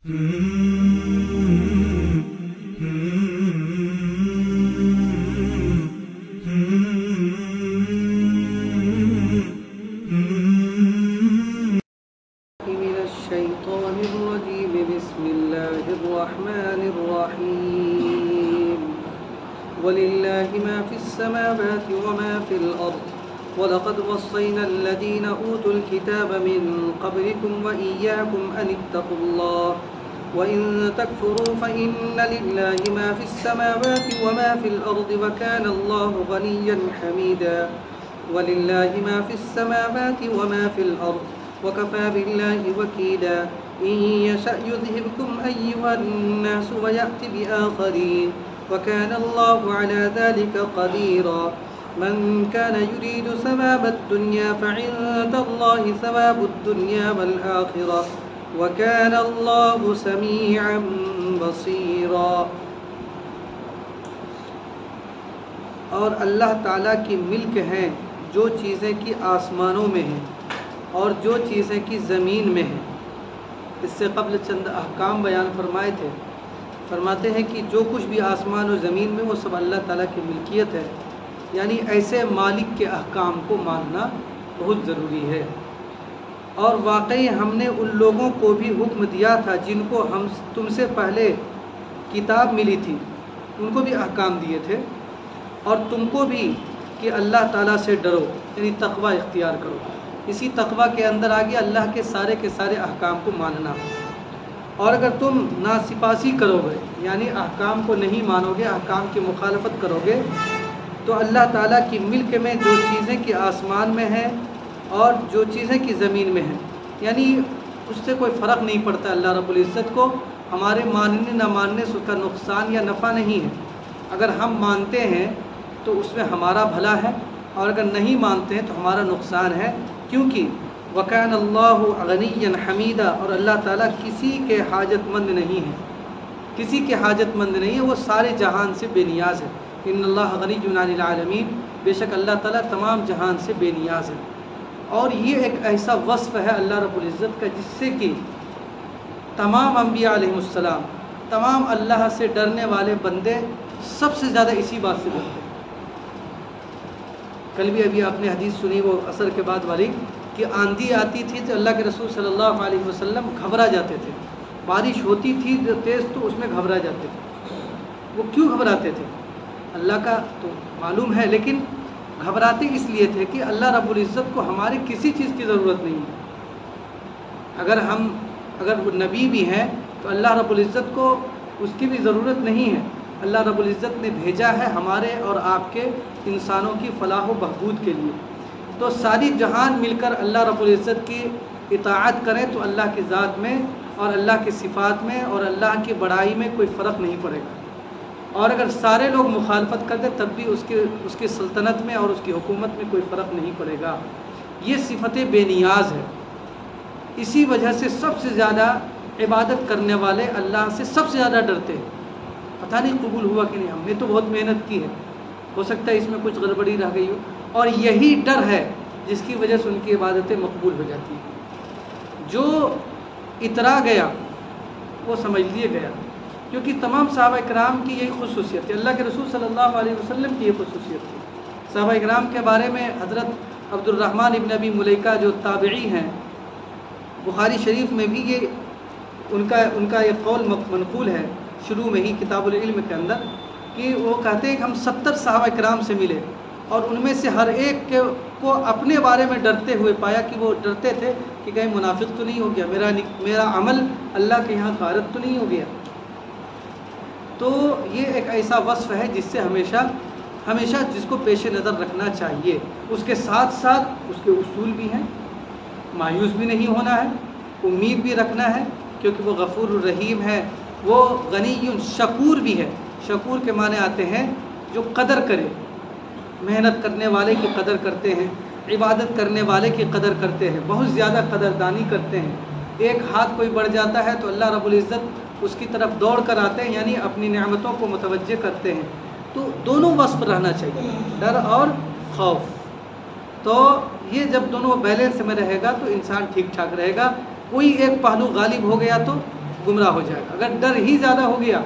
الشيطان الرجيم بسم الله الرحمن الرحيم ولله ما في السماوات وما في الأرض ولقد وصينا الذين أوتوا الكتاب من قبلكم وإياكم أن اتقوا الله وإن تكفروا فإن لله ما في السماوات وما في الأرض وكان الله غنيا حميدا ولله ما في السماوات وما في الأرض وكفى بالله وكيلا إن يشأ يذهبكم أيها الناس ويأتي بآخرين وكان الله على ذلك قديرا من كان يريد ثواب الدنيا فعند الله ثواب الدنيا والآخرة وكان الله سميعا بصيرا۔ اور اللہ تعالیٰ کی ملک ہیں جو چیزیں کی آسمانوں میں ہیں اور جو چیزیں کی زمین میں ہیں۔ اس سے قبل چند احکام بیان فرمائے تھے۔ فرماتے ہیں کہ جو کچھ بھی آسمان و زمین میں وہ سب اللہ تعالیٰ کی ملکیت ہے، یعنی ایسے مالک کے احکام کو ماننا بہت ضروری ہے۔ اور واقعی ہم نے ان لوگوں کو بھی حکم دیا تھا جن کو ہم تم سے پہلے کتاب ملی تھی، ان کو بھی احکام دیے تھے، اور تم کو بھی کہ اللہ تعالیٰ سے ڈرو، یعنی تقوی اختیار کرو۔ اسی تقوی کے اندر آگے اللہ کے سارے احکام کو ماننا۔ اور اگر تم ناسپاسی کرو گے، یعنی احکام کو نہیں مانو گے، احکام کی مخالفت کرو گے، تو اللہ تعالیٰ کی ملک میں جو چیزیں کہ آسمان میں ہیں اور جو چیزیں کہ زمین میں ہیں، یعنی اس سے کوئی فرق نہیں پڑتا۔ اللہ رب العزت کو ہمارے ماننے نہ ماننے سے اس کا نقصان یا نفع نہیں ہے۔ اگر ہم مانتے ہیں تو اس میں ہمارا بھلا ہے، اور اگر نہیں مانتے ہیں تو ہمارا نقصان ہے، کیونکہ وَكَانَ اللَّهُ غَنِيًّا حَمِيدًا، اور اللہ تعالیٰ کسی کے حاجت مند نہیں ہے، کسی کے حاجت مند نہیں ہے، وہ سارے جہان سے بے نیاز ہے۔ ان اللہ غنی عن العالمین، بے شک اللہ تعالیٰ تمام جہان سے بے نیاز ہے۔ اور یہ ایک ایسا وصف ہے اللہ رب العزت کا جس سے کہ تمام انبیاء علیہ السلام، تمام اللہ سے ڈرنے والے بندے سب سے زیادہ اسی بات سے ڈرتے ہیں۔ کل بھی ابھی آپ نے حدیث سنی وہ عصر کے بعد والی، کہ آندھی آتی تھی تو اللہ کے رسول صلی اللہ علیہ وسلم گھبرا جاتے تھے، بارش ہوتی تھی تیز تو اس میں گھبرا جاتے تھے۔ وہ کیوں گھبراتے تھے اللہ کا تو معلوم ہے، لیکن گھبراتے اس لیے تھے کہ اللہ رب العزت کو ہماری کسی چیز کی ضرورت نہیں ہے۔ اگر وہ نبی بھی ہیں تو اللہ رب العزت کو اس کی بھی ضرورت نہیں ہے۔ اللہ رب العزت نے بھیجا ہے ہمارے اور آپ کے انسانوں کی فلاح و بہبود کے لیے۔ تو ساری جہان مل کر اللہ رب العزت کی اطاعت کریں تو اللہ کی ذات میں اور اللہ کی صفات میں اور اللہ کی بڑائی میں کوئی فرق نہیں پڑے گا، اور اگر سارے لوگ مخالفت کر دیں تب بھی اس کی سلطنت میں اور اس کی حکومت میں کوئی فرق نہیں پڑے گا۔ یہ صفت بے نیاز ہے۔ اسی وجہ سے سب سے زیادہ عبادت کرنے والے اللہ سے سب سے زیادہ ڈرتے ہیں۔ پتہ نہیں قبول ہوا کہ نہیں، ہم نے تو بہت محنت کی ہے، ہو سکتا ہے اس میں کچھ گڑبڑی رہ گئی ہو، اور یہی ڈر ہے جس کی وجہ سے ان کی عبادتیں مقبول ہو جاتی ہیں۔ جو اترا گیا وہ سمجھ لیے گیا، کیونکہ تمام صحابہ کرام کی یہی خصوصیت ہے، اللہ کے رسول صلی اللہ علیہ وسلم کی یہ خصوصیت تھی۔ صحابہ کرام کے بارے میں حضرت عبد الرحمن ابن ابی ملیکہ جو تابعی ہیں، بخاری شریف میں بھی یہ ان کا یہ قول منقول ہے شروع میں ہی کتاب العلم کے اندر، کہ وہ کہتے ہیں کہ ہم 70 صحابہ کرام سے ملے، اور ان میں سے ہر ایک کو اپنے بارے میں ڈرتے ہوئے پایا کہ وہ ڈرتے تھے کہ کہیں منافق تو نہیں ہو گیا، میرا عمل اللہ کے یہاں غارت تو نہیں ہو گیا۔ تو یہ ایک ایسا وصف ہے جس سے ہمیشہ جس کو پیش نظر رکھنا چاہیے۔ اس کے ساتھ ساتھ اس کے اصول بھی ہیں، مایوس بھی نہیں ہونا ہے، امید بھی رکھنا ہے، کیونکہ وہ غفور الرحیم ہے، وہ غنی شکور بھی ہے۔ شکور کے معنی آتے ہیں جو قدر کرے، محنت کرنے والے کی قدر کرتے ہیں، عبادت کرنے والے کی قدر کرتے ہیں، بہت زیادہ قدردانی کرتے ہیں۔ ایک ہاتھ کوئی بڑھ جاتا ہے تو اللہ رب العزت اس کی طرف دوڑ کر آتے ہیں، یعنی اپنی نعمتوں کو متوجہ کرتے ہیں۔ تو دونوں وصف رہنا چاہیے، ڈر اور خوف۔ تو یہ جب دونوں بیلنس میں رہے گا تو انسان ٹھیک ٹھاک رہے گا۔ کوئی ایک پہلو غالب ہو گیا تو گمراہ ہو جائے گا. اگر ڈر ہی زیادہ ہو گیا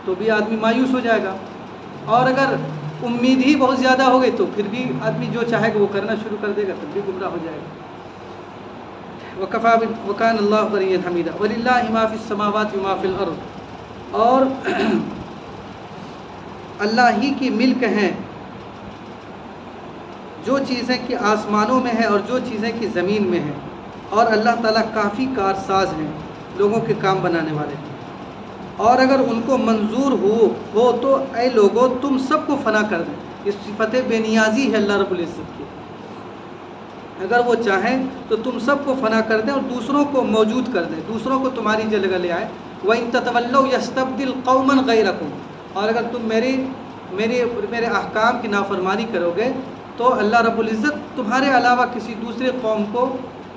تو بھی آدمی مایوس ہو جائے گا, اور اگر امید ہی بہت زیادہ ہو گئی تو پھر بھی آدمی جو چاہے گا وہ کرنا شروع کر دے گا, تب بھی گمراہ ہو جائے گا. وَكَانَ اللَّهُ غَنِيًّا حَمِيدًا وَلِلَّهِ مَا فِي السَّمَاوَاتِ وَمَا فِي الْأَرْضِ, اور اللہ ہی کی ملک ہیں جو چیزیں کہ آسمانوں میں ہیں اور جو چیزیں کہ زمین میں ہیں, اور اللہ تعالیٰ کافی کارساز ہیں, لوگوں کے کام بنانے والے ہیں. اور اگر ان کو منظور ہو تو اے لوگوں تم سب کو فنا کر دیں. یہ صفت بے نیازی ہے اللہ رب العزت کی. اگر وہ چاہیں تو تم سب کو فنا کر دیں اور دوسروں کو موجود کر دیں, دوسروں کو تمہاری جگہ لے آئے. وَإِن تَتَوَلَّوْا يَسْتَبْدِلْ قَوْمًا غَيْرَكُمْ, اور اگر تم میرے احکام کی نافرمانی کرو گے تو اللہ رب العزت تمہارے علاوہ کسی دوسرے قوم کو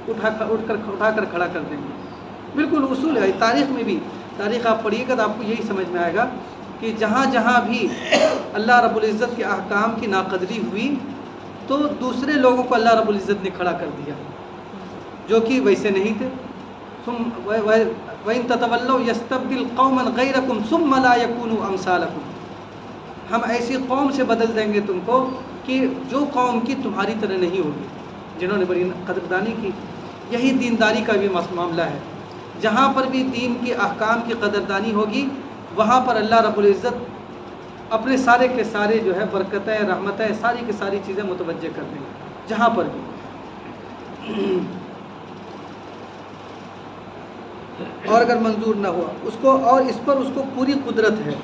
اٹھا کر کھڑا کر دیں گے. بالکل اصول ہے. تاریخ میں بھی, تاریخ آپ پڑھیے گا تو آپ کو یہی سمجھ میں آئے گا کہ جہاں جہاں بھی اللہ رب العزت کے احکام کی ناقدری ہوئی تو دوسرے لوگوں کو اللہ رب العزت نے کھڑا کر دیا جو کہ ویسے نہیں تھے. وَإِن تَتَوَلَّوْا يَسْتَبْدِلْ قَوْمًا غَيْرَكُمْ ثُمَّ لَا يَكُونُوا أَمْثَالَكُمْ, ہم ایسی قوم سے بدل دیں گے تم کو کہ جو قوم کی تمہاری طرح نہیں ہوگی, جنہوں نے بڑی قدردانی کی. یہی دینداری کا بھی معاملہ ہے. جہاں پر بھی دین کے احکام کی قدردانی ہوگی وہاں پر اللہ رب العزت اپنے سارے کے سارے جو ہے برکتیں, رحمتیں, ساری کی ساری چیزیں متوجہ کر دیں گے جہاں پر بھی. اور اگر منظور نہ ہوا اس کو, اور اس پر اس کو پوری قدرت ہے.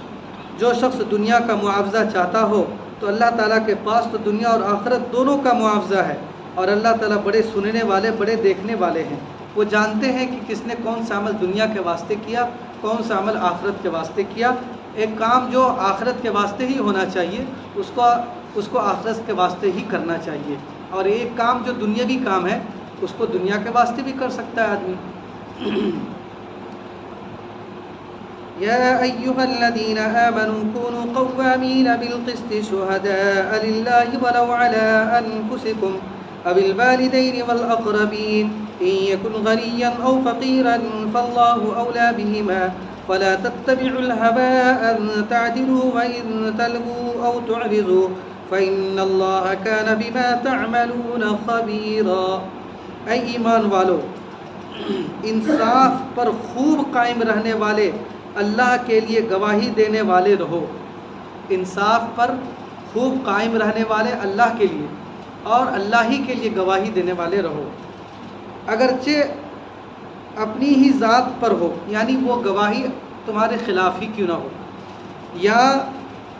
جو شخص دنیا کا معاوضہ چاہتا ہو تو اللہ تعالیٰ کے پاس تو دنیا اور آخرت دونوں کا معاوضہ ہے, اور اللہ تعالیٰ بڑے سننے والے, بڑے دیکھنے والے ہیں. وہ جانتے ہیں کہ کس نے کون سا عمل دنیا کے واسطے کیا, کون سا عمل آخرت کے واسطے کیا. ایک کام جو آخرت کے واسطے ہی ہونا چاہیے اس کو آخرت کے واسطے ہی کرنا چاہیے, اور ایک کام جو دنیاوی کام ہے اس کو دنیا کے واسطے بھی کر سکتا ہے آدمی. يا أيها الذين آمنوا كونوا قوامين بالقسط شهداء لله ولو على أنفسكم أو الوالدين والأقربين إن يكن غنيا أو فقيرا فالله أولى بهما فلا تتبعوا الهوى أن تعدلوا وإن تلووا أو تعرضوا فإن الله كان بما تعملون خبيرا. اے ایمان والو, انصاف پر خوب قائم رہنے والے, اللہ کے لیے گواہی دینے والے رہو. انصاف پر خوب قائم رہنے والے اللہ کے لیے اور اللہ ہی کے لیے گواہی دینے والے رہو. اگرچہ اپنی ہی ذات پر ہو, یعنی وہ گواہی تمہارے خلاف ہی کیوں نہ ہو,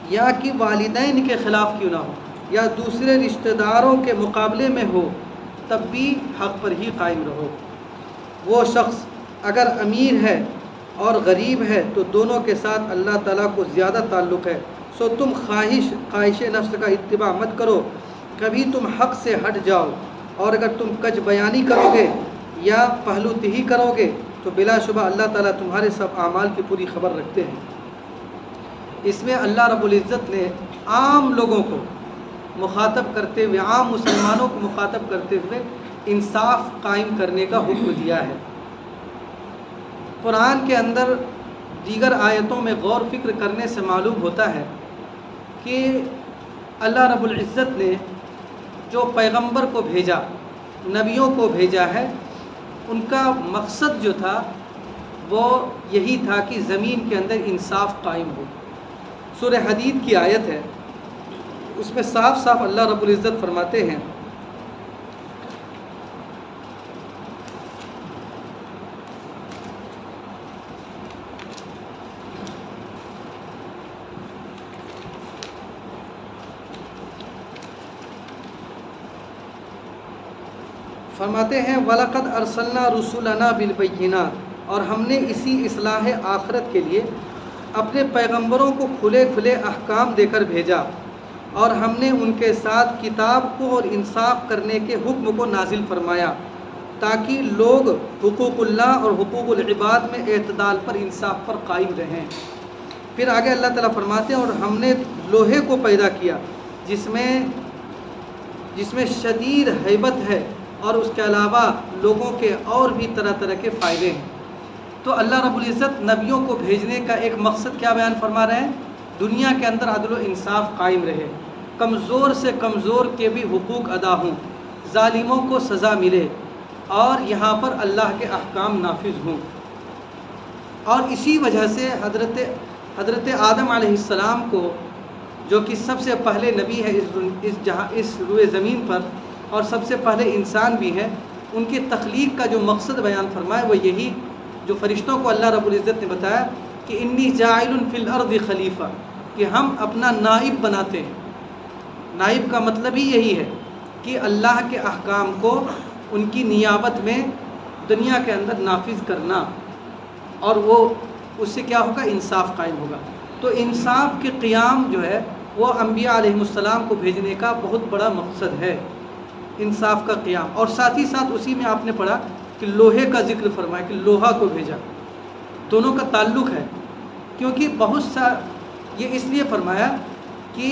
یا کہ والدین کے خلاف کیوں نہ ہو, یا دوسرے رشتہ داروں کے مقابلے میں ہو, تب بھی حق پر ہی قائم رہو. وہ شخص اگر امیر ہے اور غریب ہے تو دونوں کے ساتھ اللہ تعالیٰ کو زیادہ تعلق ہے. سو تم خواہش نفس کا اتباع مت کرو, کبھی تم حق سے ہٹ جاؤ. اور اگر تم کج بیانی کرو گے یا پہلو تہی کرو گے تو بلا شبہ اللہ تعالیٰ تمہارے سب اعمال کی پوری خبر رکھتے ہیں. اس میں اللہ رب العزت نے عام لوگوں کو مخاطب کرتے ہوئے, عام مسلمانوں کو مخاطب کرتے ہوئے انصاف قائم کرنے کا حکم دیا ہے. قرآن کے اندر دیگر آیتوں میں غور فکر کرنے سے معلوم ہوتا ہے کہ اللہ رب العزت نے جو پیغمبر کو بھیجا, نبیوں کو بھیجا ہے, ان کا مقصد جو تھا وہ یہی تھا کہ زمین کے اندر انصاف قائم ہو. سورہ حدید کی آیت ہے, اس میں صاف صاف اللہ رب العزت فرماتے ہیں وَلَقَدْ أَرْسَلْنَا رُسُلَنَا بِالْبَيِّنَاتِ, اور ہم نے اسی اصلاح آخرت کے لیے اپنے پیغمبروں کو کھلے کھلے احکام دے کر بھیجا, اور ہم نے ان کے ساتھ کتاب کو اور انصاف کرنے کے حکم کو نازل فرمایا تاکہ لوگ حقوق اللہ اور حقوق العباد میں اعتدال پر, انصاف پر قائم رہیں. پھر آگے اللہ تعالیٰ فرماتے ہیں اور ہم نے لوہے کو پیدا کیا جس میں شدید ہیبت ہے, اور اس کے علاوہ لوگوں کے اور بھی طرح طرح کے فائدے ہیں. تو اللہ رب العزت نبیوں کو بھیجنے کا ایک مقصد کیا بیان فرما رہے ہیں؟ دنیا کے اندر عدل و انصاف قائم رہے، کمزور سے کمزور کے بھی حقوق ادا ہوں، ظالموں کو سزا ملے، اور یہاں پر اللہ کے احکام نافذ ہوں۔ اور اسی وجہ سے حضرت آدم علیہ السلام کو، جو کہ سب سے پہلے نبی ہے اس روئے زمین پر اور سب سے پہلے انسان بھی ہے، ان کی تخلیق کا جو مقصد بیان فرمایا وہ یہی جو فرشتوں کو اللہ رب العزت نے بتایا کہ انی جاعل فی الارض خلیفہ، کہ ہم اپنا نائب بناتے ہیں۔ نائب کا مطلب ہی یہی ہے کہ اللہ کے احکام کو ان کی نیابت میں دنیا کے اندر نافذ کرنا، اور وہ اس سے کیا ہوگا؟ انصاف قائم ہوگا۔ تو انصاف کے قیام جو ہے وہ انبیاء علیہ السلام کو بھیجنے کا بہت بڑا مقصد ہے، انصاف کا قیام۔ اور ساتھ ہی ساتھ اسی میں آپ نے پڑھا کہ لوہے کا ذکر فرمایا کہ لوہا کو بھیجا، دونوں کا تعلق ہے، کیونکہ یہ اس لیے فرمایا کہ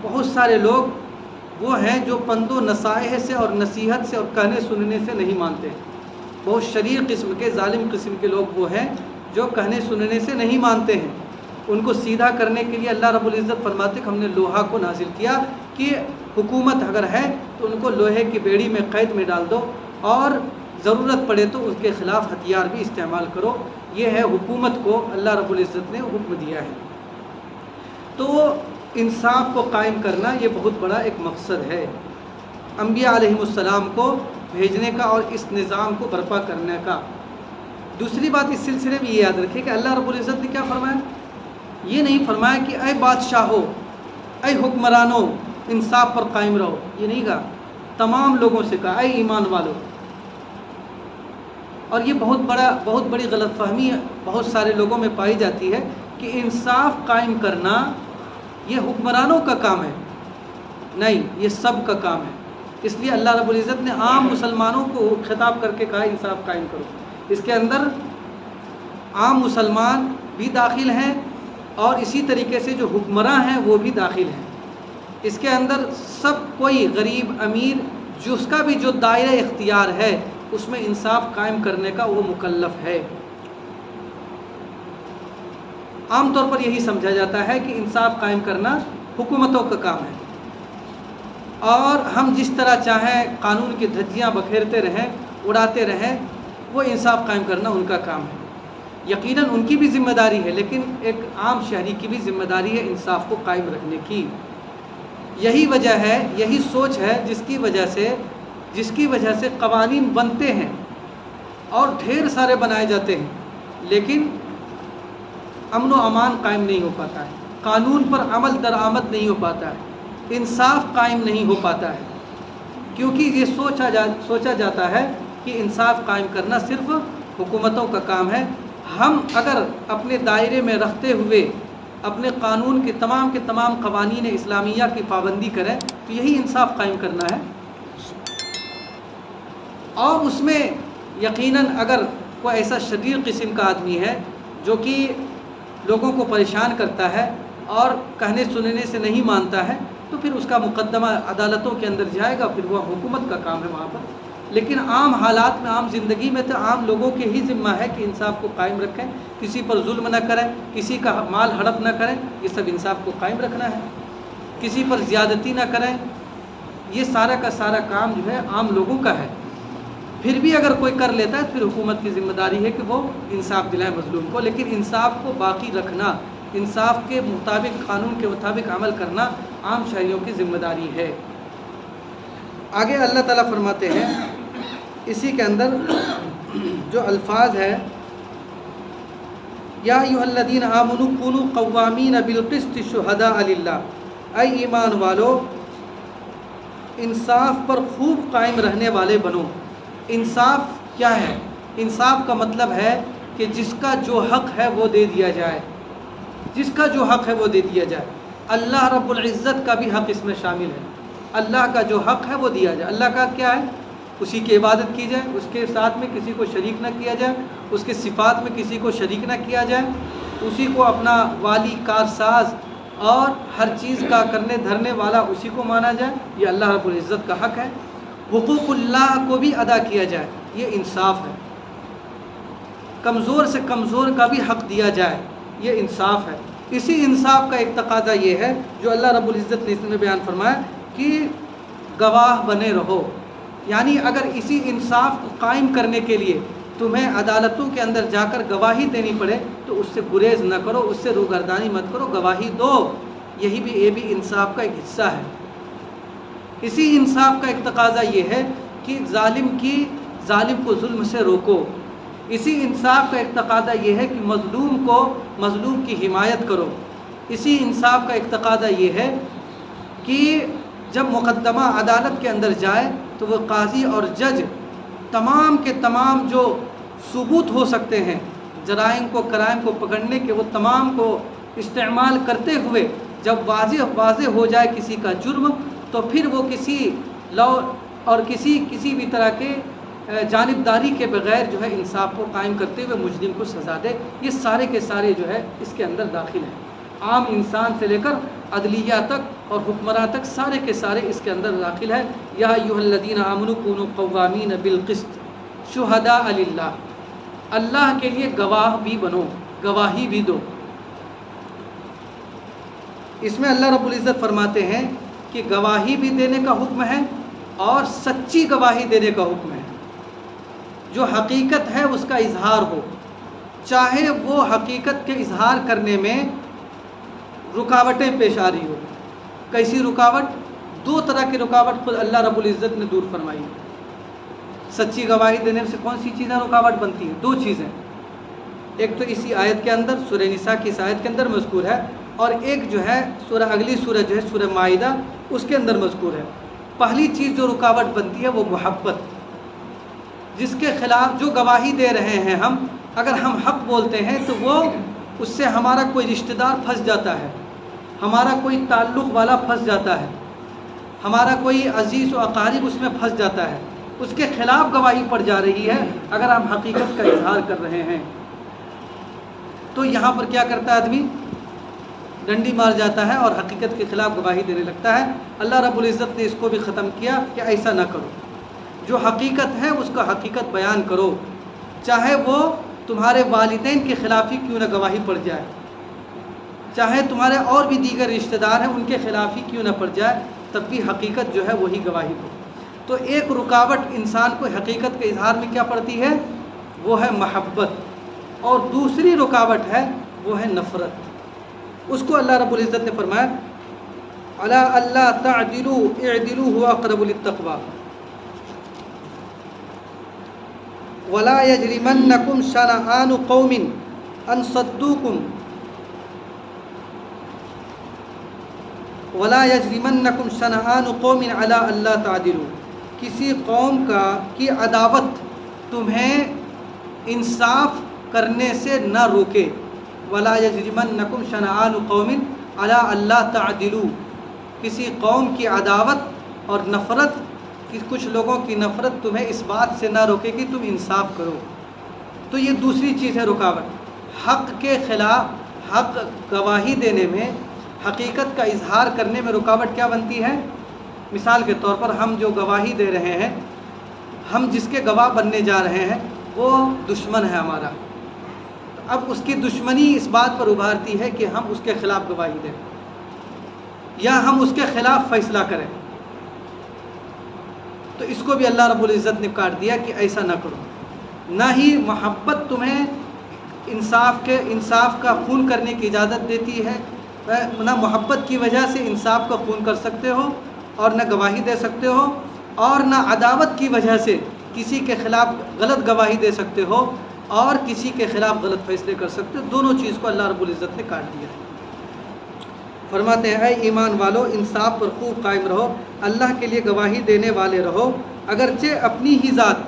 بہت سارے لوگ وہ ہیں جو پند و نصائح سے اور نصیحت سے اور کہنے سننے سے نہیں مانتے، بہت شریر قسم کے ظالم قسم کے لوگ وہ ہیں جو کہنے سننے سے نہیں مانتے ہیں۔ ان کو سیدھا کرنے کے لیے اللہ رب العزت فرماتے کہ ہم نے لوہا کو نازل کیا کہ حکومت اگر ہے تو ان کو لوہے کی بیڑی میں قید میں ڈال دو، اور ضرورت پڑے تو اس کے خلاف ہتھیار بھی استعمال کرو۔ یہ ہے حکومت کو اللہ رب العزت نے حکم دیا ہے۔ تو انصاف کو قائم کرنا یہ بہت بڑا ایک مقصد ہے انبیاء علیہ السلام کو بھیجنے کا اور اس نظام کو برپا کرنے کا۔ دوسری بات اس سلسلے میں یہ یاد رکھیں کہ اللہ رب العزت نے کیا فرمایا؟ یہ نہیں فرمایا کہ اے بادشاہو، اے حکمرانوں، انصاف پر قائم رہو، یہ نہیں کہا، تمام لوگوں سے کہا اے ایمان والو۔ اور یہ بہت بڑی غلط فہمی بہت سارے لوگوں میں پائی جاتی ہے کہ انصاف قائم کرنا یہ حکمرانوں کا کام ہے، نہیں، یہ سب کا کام ہے۔ اس لیے اللہ رب العزت نے عام مسلمانوں کو خطاب کر کے کہا انصاف قائم کرو۔ اس کے اندر عام مسلمان بھی داخل ہیں اور اسی طریقے سے جو حکمراں ہیں وہ بھی داخل ہیں۔ اس کے اندر سب کوئی غریب امیر جس کا بھی جو دائرہ اختیار ہے اس میں انصاف قائم کرنے کا وہ مکلف ہے۔ عام طور پر یہی سمجھا جاتا ہے کہ انصاف قائم کرنا حکومتوں کا کام ہے، اور ہم جس طرح چاہیں قانون کی دھجیاں بکھیرتے رہیں، اڑاتے رہیں، وہ انصاف قائم کرنا ان کا کام ہے۔ یقیناً ان کی بھی ذمہ داری ہے، لیکن ایک عام شہری کی بھی ذمہ داری ہے انصاف کو قائم رکھنے کی۔ یہی وجہ ہے، یہی سوچ ہے جس کی وجہ سے قوانین بنتے ہیں اور ڈھیر سارے بنائے جاتے ہیں، لیکن امن و امان قائم نہیں ہو پاتا ہے، قانون پر عمل درآمد نہیں ہو پاتا ہے، انصاف قائم نہیں ہو پاتا ہے، کیونکہ یہ سوچا جاتا ہے کہ انصاف قائم کرنا صرف حکومتوں کا کام ہے۔ ہم اگر اپنے دائرے میں رکھتے ہوئے اپنے قانون کے تمام قوانین اسلامیہ کی پابندی کریں تو یہی انصاف قائم کرنا ہے۔ اور اس میں یقیناً اگر کوئی ایسا شریر قسم کا آدمی ہے جو کہ لوگوں کو پریشان کرتا ہے اور کہنے سننے سے نہیں مانتا ہے تو پھر اس کا مقدمہ عدالتوں کے اندر جائے گا، پھر وہ حکومت کا کام ہے وہاں پر۔ لیکن عام حالات میں، عام زندگی میں تو عام لوگوں کے ہی ذمہ ہے کہ انصاف کو قائم رکھیں، کسی پر ظلم نہ کریں، کسی کا مال ہڑپ نہ کریں، یہ سب انصاف کو قائم رکھنا ہے، کسی پر زیادتی نہ کریں، یہ سارا کا سارا کام جو ہے عام لوگوں کا ہے۔ پھر بھی اگر کوئی کر لیتا ہے پھر حکومت کی ذمہ داری ہے کہ وہ انصاف دلائے مظلوم کو، لیکن انصاف کو باقی رکھنا، انصاف کے مطابق، قانون کے مطابق عمل کرنا عام شہریوں کی ذمہ داری ہے۔ آگے اللہ تعالیٰ فرماتے ہیں اسی کے اندر جو الفاظ ہے، یا ایھا الذین آمنوا کونوا قوامین بالقسط شہداء للہ، اے ایمان والو انصاف پر خوب قائم رہنے والے بنو۔ انصاف کیا ہے؟ انصاف کا مطلب ہے کہ جس کا جو حق ہے وہ دے دیا جائے، جس کا جو حق ہے وہ دے دیا جائے۔ اللہ رب العزت کا بھی حق اس میں شامل ہے، اللہ کا جو حق ہے وہ دیا جائے۔ اللہ کا کیا ہے؟ اسی کی عبادت کی جائے، اس کے ساتھ میں کسی کو شریک نہ کیا جائے، اس کے صفات میں کسی کو شریک نہ کیا جائے، اسی کو اپنا والی، کارساز اور ہر چیز کا کرنے دھرنے والا اسی کو مانا جائے، یہ اللہ رب العزت کا حق ہے۔ حقوق اللہ کو بھی ادا کیا جائے، یہ انصاف ہے۔ کمزور سے کمزور کا بھی حق دیا جائے، یہ انصاف ہے۔ اسی انصاف کا ایک تقاضا یہ ہے جو اللہ رب العزت نے اس میں بیان فرمایا کہ گواہ بنے رہو، یعنی اگر اسی انصاف کو قائم کرنے کے لیے تمہیں عدالتوں کے اندر جا کر گواہی دینی پڑے تو اس سے گریز نہ کرو، اس سے روگردانی مت کرو، گواہی دو۔ یہ بھی انصاف کا ایک حصہ ہے۔ اسی انصاف کا ایک تقاضا یہ ہے کہ ظالم کو ظلم سے روکو۔ اسی انصاف کا ایک تقاضا یہ ہے کہ مظلوم کی حمایت کرو۔ اسی انصاف کا ایک تقاضا یہ ہے کہ جب مقدمہ عدالت کے اندر جائے تو وہ قاضی اور جج تمام کے تمام جو ثبوت ہو سکتے ہیں جرائم کو پکڑنے کے، وہ تمام کو استعمال کرتے ہوئے جب واضح ہو جائے کسی کا جرم، تو پھر وہ کسی لا اور کسی بھی طرح کے جانبداری کے بغیر جو ہے انصاف کو قائم کرتے ہوئے مجرم کو سزا دے۔ یہ سارے کے سارے جو ہے اس کے اندر داخل ہیں، عام انسان سے لے کر عدلیہ تک اور حکمراں تک سارے کے سارے اس کے اندر داخل ہے۔ یا ایھا الذین آمنوا کونوا قوامین بالقسط شہداء للہ، اللہ کے لیے گواہ بھی بنو، گواہی بھی دو۔ اس میں اللہ رب العزت فرماتے ہیں کہ گواہی بھی دینے کا حکم ہے اور سچی گواہی دینے کا حکم ہے۔ جو حقیقت ہے اس کا اظہار ہو، چاہے وہ حقیقت کے اظہار کرنے میں رکاوٹیں پیش آ رہی ہو۔ کیسی رکاوٹ؟ دو طرح کی رکاوٹ خود اللہ رب العزت نے دور فرمائی۔ سچی گواہی دینے سے کون سی چیزیں رکاوٹ بنتی ہیں؟ دو چیزیں، ایک تو اسی آیت کے اندر سورہ نساء کی اس آیت کے اندر مذکور ہے، اور ایک جو ہے اگلی سورہ جو ہے سورہ مائدہ اس کے اندر مذکور ہے۔ پہلی چیز جو رکاوٹ بنتی ہے وہ محبت، جس کے خلاف جو گواہی دے رہے ہیں ہم، اگر ہم حق بولتے ہیں تو وہ اس سے ہمارا کوئی رشتہ دار پھنس جاتا ہے، ہمارا کوئی تعلق والا پھنس جاتا ہے، ہمارا کوئی عزیز و اقارب اس میں پھنس جاتا ہے، اس کے خلاف گواہی پڑ جا رہی ہے اگر ہم حقیقت کا اظہار کر رہے ہیں۔ تو یہاں پر کیا کرتا ہے آدمی؟ ڈنڈی مار جاتا ہے اور حقیقت کے خلاف گواہی دینے لگتا ہے۔ اللہ رب العزت نے اس کو بھی ختم کیا کہ ایسا نہ کرو، جو حقیقت ہے اس کا حقیقت بیان کرو، چاہے وہ تمہارے والدین کے خلاف ہی کیوں نہ گواہی پڑ جائے، چاہے تمہارے اور بھی دیگر رشتہ دار ہیں ان کے خلاف ہی کیوں نہ پڑ جائے، تب بھی حقیقت جو ہے وہی گواہی دو۔ تو ایک رکاوٹ انسان کو حقیقت کے اظہار میں کیا پڑتی ہے؟ وہ ہے محبت، اور دوسری رکاوٹ ہے وہ ہے نفرت۔ اس کو اللہ رب العزت نے فرمایا الا اللہ تعدلوا اعدلوا هو اقرب للتقوى ولا يجرمنكم شنآن قوم ان صدوكم ولا يجرمنكم شنآن قوم على الا تعدلوا، کسی قوم کی عداوت تمہیں انصاف کرنے سے نہ روکے۔ ولا یجرمنکم شنآن قوم علی الا تعدلوا، کسی قوم کی عداوت اور نفرت، کچھ لوگوں کی نفرت تمہیں اس بات سے نہ روکے کہ تم انصاف کرو۔ تو یہ دوسری چیز ہے رکاوٹ۔ حق کے خلاف حق گواہی دینے میں، حقیقت کا اظہار کرنے میں رکاوٹ کیا بنتی ہے؟ مثال کے طور پر ہم جو گواہی دے رہے ہیں، ہم جس کے گواہ بننے جا رہے ہیں وہ دشمن ہے ہمارا، اب اس کی دشمنی اس بات پر ابھارتی ہے کہ ہم اس کے خلاف گواہی دیں یا ہم اس کے خلاف فیصلہ کریں، تو اس کو بھی اللہ رب العزت نے کاٹ دیا کہ ایسا نہ کرو۔ نہ ہی محبت تمہیں انصاف کا خون کرنے کی اجازت دیتی ہے، نہ محبت کی وجہ سے انصاف کا خون کر سکتے ہو اور نہ گواہی دے سکتے ہو، اور نہ عداوت کی وجہ سے کسی کے خلاف غلط گواہی دے سکتے ہو اور کسی کے خلاف غلط فیصلے کر سکتے ہو۔ دونوں چیز کو اللہ رب العزت نے کاٹ دیا۔ فرماتے ہیں اے ایمان والو، انصاف پر خوب قائم رہو، اللہ کے لیے گواہی دینے والے رہو، اگرچہ اپنی ہی ذات،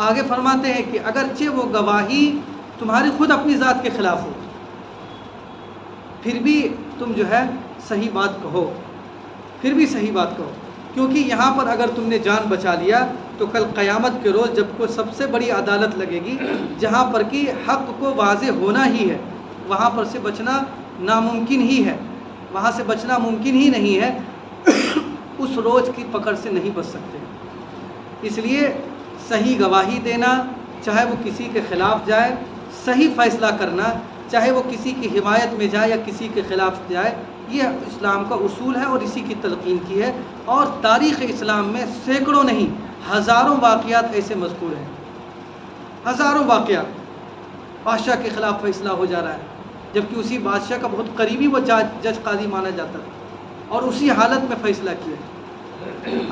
آگے فرماتے ہیں کہ اگرچہ وہ گواہی تمہاری خود اپنی ذات کے خلاف ہو، پھر بھی تم جو ہے صحیح بات کہو، پھر بھی صحیح بات کہو، کیونکہ یہاں پر اگر تم نے جان بچا لیا تو کل قیامت کے روز جب کوئی سب سے بڑی عدالت لگے گی جہاں پر کہ حق کو واضح ہونا ہی ہے، وہاں پر سے بچنا ناممکن ہی ہے، وہاں سے بچنا ممکن ہی نہیں ہے، اس روز کی پکڑ سے نہیں بچ سکتے۔ اس لیے صحیح گواہی دینا، چاہے وہ کسی کے خلاف جائے، صحیح فیصلہ کرنا، چاہے وہ کسی کی حمایت میں جائے یا کسی کے خلاف جائے، یہ اسلام کا اصول ہے اور اسی کی تلقین کی ہے۔ اور تاریخ اسلام میں سینکڑوں نہیں ہزاروں واقعات ایسے مذکور ہیں، ہزاروں واقعات۔ بادشاہ کے خلاف فیصلہ ہو جا رہا ہے، جبکہ اسی بادشاہ کا بہت قریبی وہ جج قاضی مانا جاتا تھا، اور اسی حالت میں فیصلہ کیا۔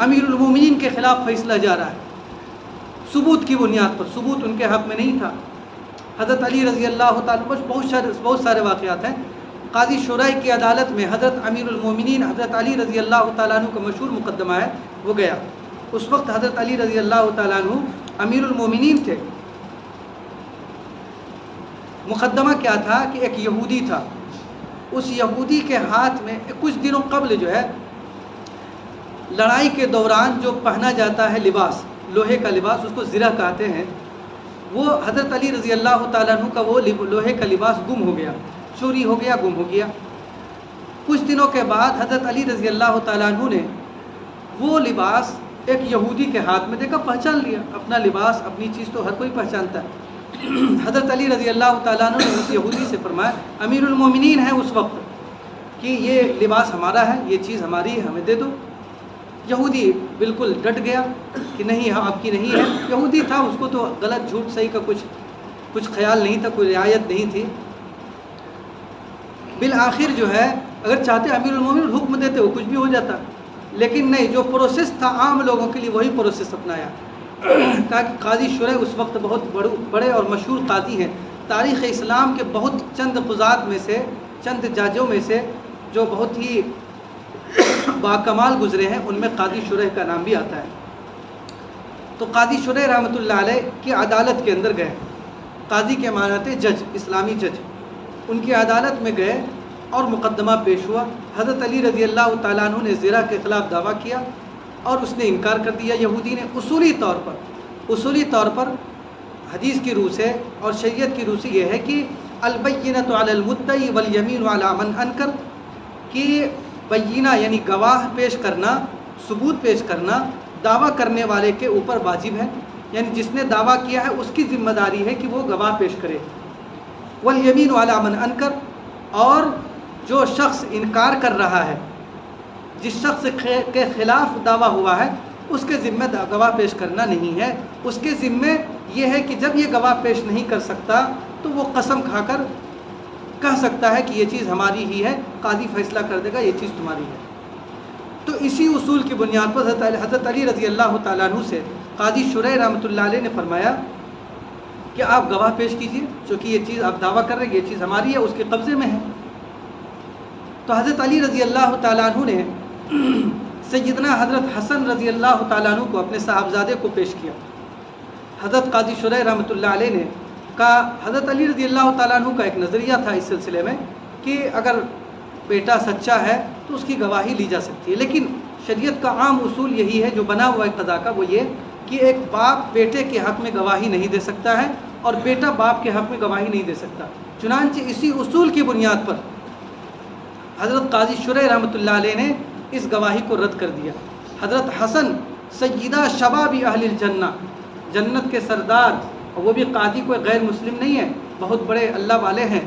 امیر المومنین کے خلاف فیصلہ جا رہا ہے ثبوت کی بنیاد پر، ثبوت ان کے حق میں نہیں تھا۔ حضرت علی رضی اللہ تعالیٰ، بہت سارے واقعات ہیں۔ قاضی شرح کی عدالت میں حضرت امیر المومنین حضرت علی رضی اللہ تعالیٰ عنہ کا مشہور مقدمہ ہے، وہ گیا۔ اس وقت حضرت علی رضی اللہ تعالیٰ عنہ امیر المومنین تھے۔ مقدمہ کیا تھا کہ ایک یہودی تھا، اس یہودی کے ہاتھ میں کچھ دنوں قبل جو ہے لڑائی کے دوران جو پہنا جاتا ہے لباس، لوہے کا لباس، اس کو زرہ کہتے ہیں، وہ حضرت علی رضی اللہ تعالیٰ عنہ کا وہ لوہے کا لباس گم ہو گیا، چوری ہو گیا، گم ہو گیا۔ کچھ دنوں کے بعد حضرت علی رضی اللہ تعالیٰ عنہ نے وہ لباس ایک یہودی کے ہاتھ میں دیکھا، پہچان لیا۔ اپنا لباس، اپنی چیز تو ہر کوئی پہچانتا ہے۔ حضرت علی رضی اللہ تعالیٰ عنہ نے اس یہودی سے فرمایا، امیر المومنین ہے اس وقت، کہ یہ لباس ہمارا ہے، یہ چیز ہماری ہے، ہمیں دے دو۔ یہودی بالکل ڈٹ گیا کہ نہیں، آپ کی نہیں ہے۔ یہودی تھا، اس کو تو غلط جھوٹ صحیح کا کچھ خیال نہیں تھا، کوئی رعایت نہیں تھی۔ بالآخر جو ہے اگر چاہتے امیر المومنین حکم دیتے وہ کچھ بھی ہو جاتا، لیکن نہیں، جو پروسیس تھا عام لوگوں کے لیے وہی پروسیس اپنایا۔ کہا کہ قاضی شرح اس وقت بہت بڑے اور مشہور قاضی ہیں، تاریخ اسلام کے بہت چند قضات میں سے، چند ججوں میں سے جو بہت ہی باکمال گزرے ہیں، ان میں قاضی شرح کا نام بھی آتا ہے۔ تو قاضی شرح رحمۃ اللہ علیہ کی عدالت کے اندر گئے، قاضی کے معنی تھے جج، اسلامی جج۔ ان کی عدالت میں گئے اور مقدمہ پیش ہوا۔ حضرت علی رضی اللہ تعالیٰ عنہ نے زرہ کے خلاف دعویٰ کیا اور اس نے انکار کر دیا یہودی نے۔ اصولی طور پر حدیث کی روح سے اور شریعت کی روح سے یہ ہے کہ البینۃ علی المدعی والیمین علی من انکر، کہ بینہ یعنی گواہ پیش کرنا، ثبوت پیش کرنا دعویٰ کرنے والے کے اوپر واجب ہے، یعنی جس نے دعویٰ کیا ہے اس کی ذمہ داری ہے کہ وہ گواہ پیش کرے۔ والیمین علی من انکر، اور جو شخص انکار کر رہا ہے، جس شخص کے خلاف دعویٰ ہوا ہے، اس کے ذمہ گواہ پیش کرنا نہیں ہے۔ اس کے ذمہ یہ ہے کہ جب یہ گواہ پیش نہیں کر سکتا تو وہ قسم کھا کر کہہ سکتا ہے کہ یہ چیز ہماری ہی ہے، قاضی فیصلہ کر دے گا یہ چیز تمہاری ہے۔ تو اسی اصول کی بنیاد پر حضرت علی رضی اللہ تعالیٰ عنہ سے قاضی شرح رحمۃ اللہ علیہ نے فرمایا کہ آپ گواہ پیش کیجئے، چونکہ یہ چیز آپ دعویٰ کر رہے ہیں یہ چیز ہماری ہے، اس کے قبضے میں ہے۔ تو حضرت علی رضی اللہ تعالیٰ عنہ نے سیدنا حضرت حسن رضی اللہ تعالیٰ عنہ کو، اپنے صاحبزادے کو پیش کیا۔ حضرت قاضی شرح رحمۃ اللہ علیہ نے کہا، حضرت علی رضی اللہ تعالیٰ عنہ کا ایک نظریہ تھا اس سلسلے میں کہ اگر بیٹا سچا ہے تو اس کی گواہی لی جا سکتی ہے، لیکن شریعت کا عام اصول یہی ہے جو بنا ہوا ہے قضا کا، وہ یہ کہ ایک باپ بیٹے کے حق میں گواہی نہیں دے سکتا ہے اور بیٹا باپ کے حق میں گواہی نہیں دے سکتا۔ چنانچہ اسی اصول کی بنیاد پر حضرت قاضی شرح رحمۃ اللہ علیہ نے اس گواہی کو رد کر دیا۔ حضرت حسن سیدہ شباب اہل الجنہ، جنت کے سردار، اور وہ بھی قاضی کوئی غیر مسلم نہیں ہے، بہت بڑے اللہ والے ہیں،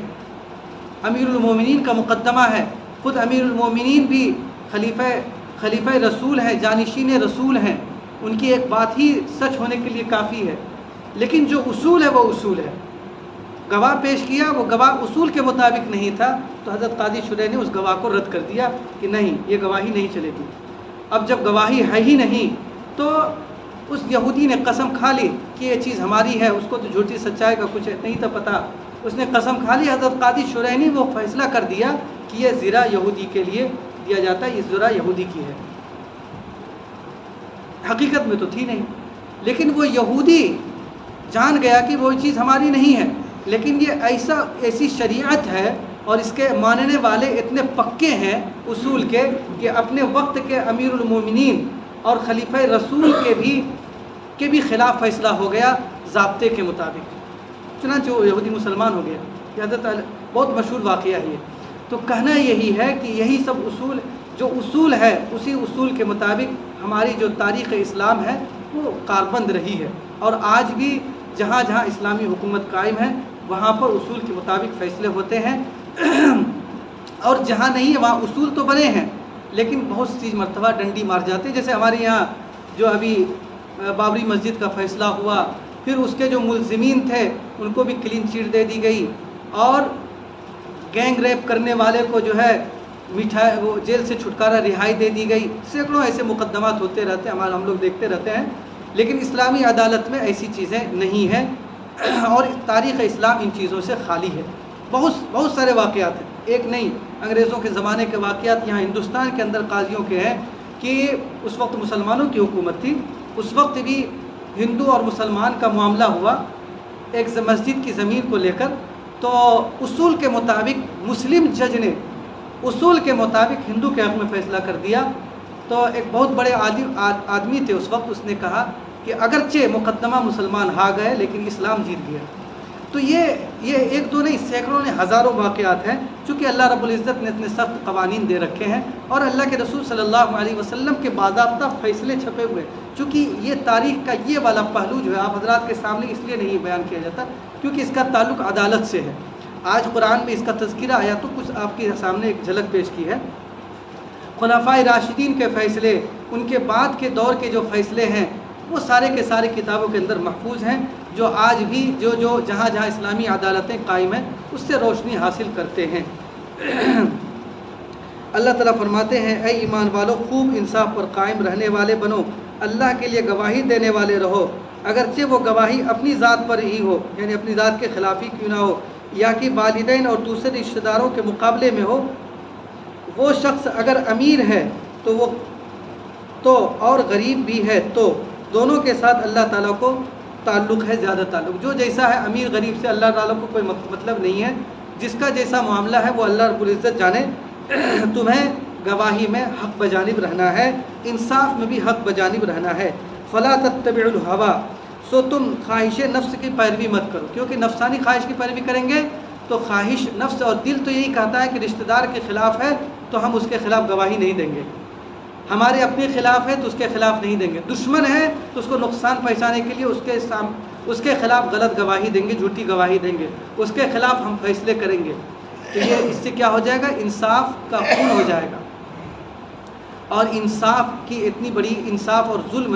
امیر المومنین کا مقدمہ ہے، خود امیر المومنین بھی خلیفہ رسول ہیں، جانشین رسول ہیں، ان کی ایک بات ہی سچ ہونے کے لیے کافی ہے، لیکن جو اصول ہے وہ اصول ہے۔ گواہ پیش کیا، وہ گواہ اصول کے مطابق نہیں تھا، تو حضرت قاضی شرح نے اس گواہ کو رد کر دیا کہ نہیں، یہ گواہی نہیں چلے گی۔ اب جب گواہی ہے ہی نہیں تو اس یہودی نے قسم کھا لی کہ یہ چیز ہماری ہے، اس کو تو جھوٹی سچائی کا کچھ نہیں تھا پتہ، اس نے قسم کھا لی۔ حضرت قاضی شرح نے وہ فیصلہ کر دیا کہ یہ زرہ یہودی کے لیے دیا جاتا ہے، یہ زرہ یہودی کی ہے، حقیقت میں تو تھی نہیں، لیکن وہ یہودی جان گیا کہ وہ چیز ہماری نہیں ہے، لیکن یہ ایسی شریعت ہے اور اس کے ماننے والے اتنے پکے ہیں اصول کے کہ اپنے وقت کے امیر المومنین اور خلیفہ رسول کے بھی خلاف فیصلہ ہو گیا ضابطے کے مطابق، چنانچہ وہ یہودی مسلمان ہو گیا۔ یہ حضرت بہت مشہور واقعہ ہے۔ تو کہنا یہی ہے کہ یہی سب اصول، جو اصول ہے اسی اصول کے مطابق ہماری جو تاریخ اسلام ہے وہ کاربند رہی ہے، اور آج بھی جہاں جہاں اسلامی حکومت قائم ہے وہاں پر اصول کے مطابق فیصلے ہوتے ہیں، اور جہاں نہیں ہے وہاں اصول تو بنے ہیں لیکن بہت سی مرتبہ ڈنڈی مار جاتے ہیں. جیسے ہمارے یہاں جو ابھی بابری مسجد کا فیصلہ ہوا، پھر اس کے جو ملزمین تھے ان کو بھی کلین چٹ دے دی گئی، اور گینگ ریپ کرنے والے کو جو ہے وہ جیل سے چھٹکارا رہائی دے دی گئی. سینکڑوں ایسے مقدمات ہوتے رہتے ہیں، ہم لوگ دیکھتے رہتے ہیں. لیکن اسلامی عدالت میں ایسی چیزیں نہیں ہیں، اور تاریخ اسلام ان چیزوں سے خالی ہے. بہت سارے واقعات ہیں، ایک نہیں، انگریزوں کے زمانے کے واقعات یہاں ہندوستان کے اندر قاضیوں کے ہیں کہ اس وقت مسلمانوں کی حکومت تھی، اس وقت بھی ہندو اور مسلمان کا معاملہ ہوا ایک مسجد کی زمین کو لے کر. تو اصول کے مطابق مسلم جج نے اصول کے مطابق ہندو کے حق میں فیصلہ کر دیا. تو ایک بہت بڑے آدمی تھے اس وقت، اس نے کہا کہ اگرچہ مقدمہ مسلمان ہار گئے لیکن اسلام جیت گیا. تو یہ ایک دو نہیں، سینکڑوں نے ہزاروں واقعات ہیں. چونکہ اللہ رب العزت نے اتنے سخت قوانین دے رکھے ہیں، اور اللہ کے رسول صلی اللہ علیہ وسلم کے باضابطہ فیصلے چھپے ہوئے. چونکہ یہ تاریخ کا یہ والا پہلو جو ہے آپ حضرات کے سامنے اس لیے نہیں بیان کیا جاتا کیونکہ اس کا تعلق عدالت سے ہے. آج قرآن میں اس کا تذکرہ آیا تو کچھ آپ کے سامنے ایک جھلک پیش کی ہے. خلفائے راشدین کے فیصلے، ان کے بعد کے دور کے جو فیصلے ہیں وہ سارے کے سارے کتابوں کے اندر محفوظ ہیں، جو آج بھی جو جہاں جہاں اسلامی عدالتیں قائم ہیں اس سے روشنی حاصل کرتے ہیں. اللہ تعالیٰ فرماتے ہیں اے ایمان والو خوب انصاف پر قائم رہنے والے بنو، اللہ کے لیے گواہی دینے والے رہو، اگرچہ وہ گواہی اپنی ذات پر ہی ہو، یعنی اپنی ذات کے خلاف ہی کیوں نہ ہو، یا کہ والدین اور دوسرے رشتہ داروں کے مقابلے میں ہو. وہ شخص اگر امیر ہے تو اور غریب بھی ہے تو دونوں کے ساتھ اللہ تعالیٰ کو تعلق ہے، زیادہ تعلق. جو جیسا ہے امیر غریب سے اللہ تعالیٰ کو کوئی مطلب نہیں ہے، جس کا جیسا معاملہ ہے وہ اللہ رب العزت جانے. تمہیں گواہی میں حق بجانب رہنا ہے، انصاف میں بھی حق بجانب رہنا ہے. فلا تتبعوا الہویٰ، سو تم خواہش نفس کی پیروی مت کرو، کیونکہ نفسانی خواہش کی پیروی کریں گے تو خواہش نفس اور دل تو یہی کہتا ہے کہ رشتہ دار کے خلاف ہے تو ہم اس کے خلاف گواہی نہیں دیں گے، ہمارے اپنے خلاف ہے تو اس کے خلاف نہیں دیں گے، دشمن ہے تو اس کو نقصان پہنچانے کے لیے اس کے خلاف غلط گواہی دیں گے، جھوٹی گواہی دیں گے، اس کے خلاف ہم فیصلے کریں گے. تو یہ اس سے کیا ہو جائے گا؟ انصاف کا خون ہو جائے گا. اور انصاف کی اتنی بڑی انصاف اور ظلم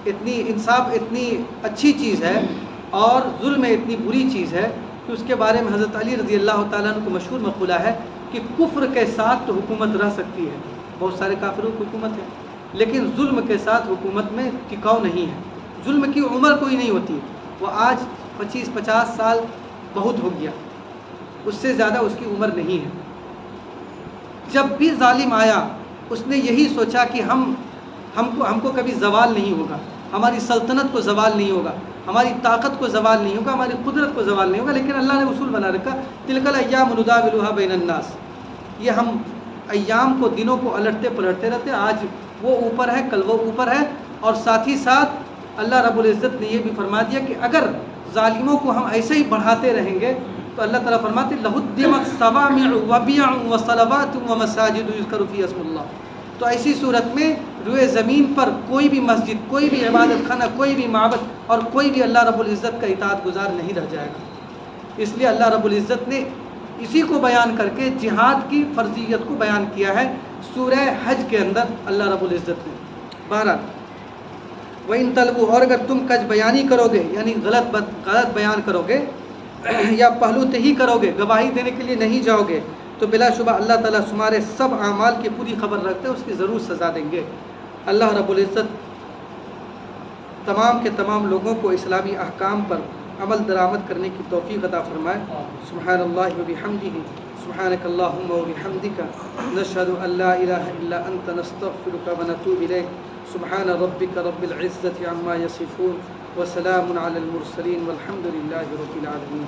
انصاف اتنی اچھی چیز ہے اور ظلم اتنی بری چیز ہے کہ اس کے بارے میں حضرت علی رضی اللہ تعالیٰ عنہ کو مشہور مقولہ ہے کہ کفر کے ساتھ تو حکومت رہ سکتی ہے، بہت سارے کافروں کی حکومت ہے، لیکن ظلم کے ساتھ حکومت میں ٹکاؤ نہیں ہے. ظلم کی عمر کوئی نہیں ہوتی، وہ آج 25-50 سال بہت ہو گیا، اس سے زیادہ اس کی عمر نہیں ہے. جب بھی ظالم آیا اس نے یہی سوچا کہ ہم کو کبھی زوال نہیں ہوگا، ہماری سلطنت کو زوال نہیں ہوگا، ہماری طاقت کو زوال نہیں ہوگا، ہماری قدرت کو زوال نہیں ہوگا. لیکن اللہ نے اصول بنا رکھا تلک الایام نداولها بین الناس، یہ ہم ایام کو دنوں کو الٹتے پلٹتے رہتے، آج وہ اوپر ہے کل وہ اوپر ہے. اور ساتھ ہی ساتھ اللہ رب العزت نے یہ بھی فرما دیا کہ اگر ظالموں کو ہم ایسے ہی بڑھاتے رہیں گے تو اللہ تعالیٰ فرماتے لہدمت صوامع وبیع وصلوات ومساجد یذکر فیہا اسم اللہ. تو ایسی صورت میں روئے زمین پر کوئی بھی مسجد، کوئی بھی عبادت خانہ، کوئی بھی معبد اور کوئی بھی اللہ رب العزت کا اطاعت گزار نہیں رہ جائے گا. اس لیے اللہ رب العزت نے اسی کو بیان کر کے جہاد کی فرضیت کو بیان کیا ہے سورہ حج کے اندر اللہ رب العزت نے. بہرحال وَإِن طَلْبُوا، اور اگر تم کج بیانی کرو گے یعنی غلط بیان کرو گے یا پہلو تہی کرو گے، گواہی دینے کے لیے نہیں جاؤ گے، تو بلا شبہ اللہ تعالیٰ تمہارے سب اعمال کی پوری خبر رکھتے ہیں، اس کی ضرور سزا دیں گے. اللہ رب العزت تمام کے تمام لوگوں کو اسلامی احکام پر عمل درآمد کرنے کی توفیق عطا فرمائے. سبحان اللہ وبحمدہ، سبحانک اللہم وبحمدک، نشہد ان لا الہ الا انت، نستغفرک ونتوب الیک. سبحان ربک رب العزت عما یصفون وسلام علی المرسلین والحمد للہ رب العالمین.